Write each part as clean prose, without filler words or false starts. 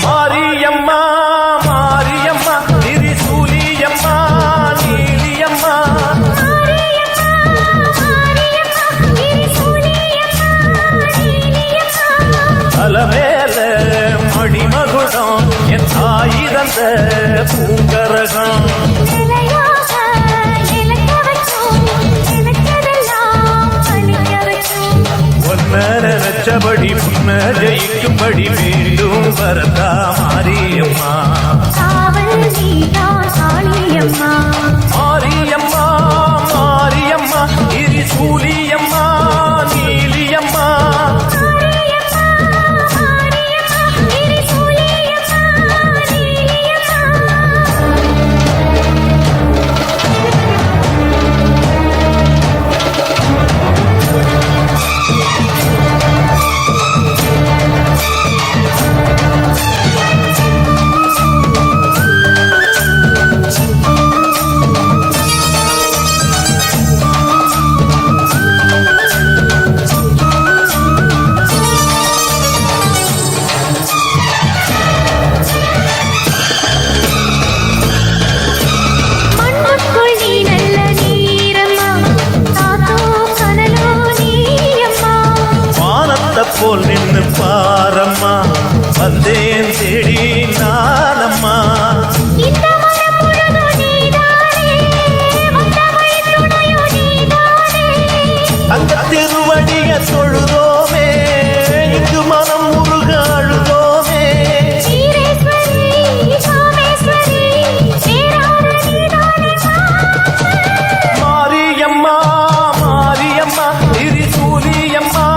மாரியம்மா மாரியம்மா திரிசூலியம்மா நீலியம்மா அலமேல மணிமகுடம் என் தாயிரந்த பூங்கரகம் நினைச்சபடி முன்ன ஜெயிக்கும்படி மீண்டும் வரதா மாரியம்மா மாரியம்மா மாரியம்மா திரிசூலியம்மா நீலியம்மா போல் நின்று பாரம்மா வந்தேன் தேடி நானம்மா அந்த திருவடிய தொழுதோமே இங்கு மனம் முருக அழுதோமே மாரியம்மா மாரியம்மா திரிசூலியம்மா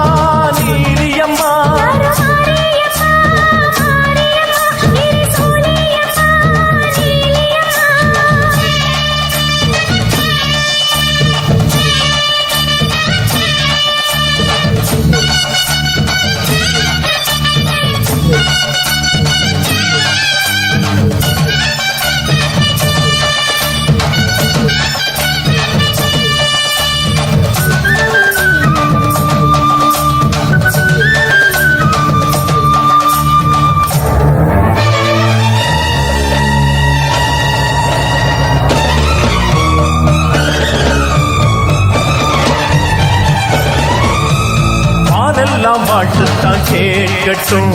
வாழ்த்துத்தான் கேட்கட்டும்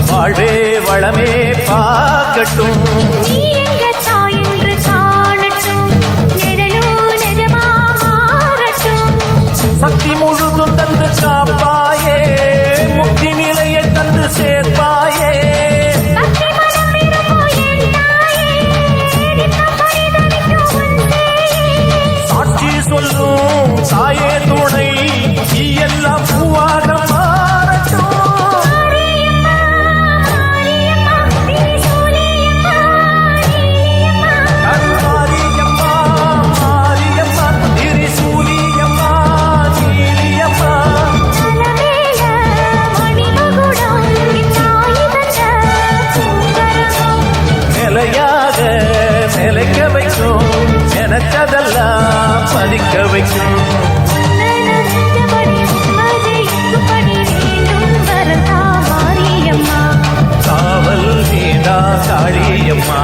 வாழே வளமே பார்க்கட்டும் சக்தி முழுதும் தந்து காப்பாயே முக்தி நிலையை தந்து சேர்ப்பாயே சாட்சி சொல்லும் தாயே துணை எல்லாம் பூவாக நிலைக்க வைக்கும் நினைச்சதெல்லாம் பலிக்க வைக்கும் காவல் நீதா காளியம்மா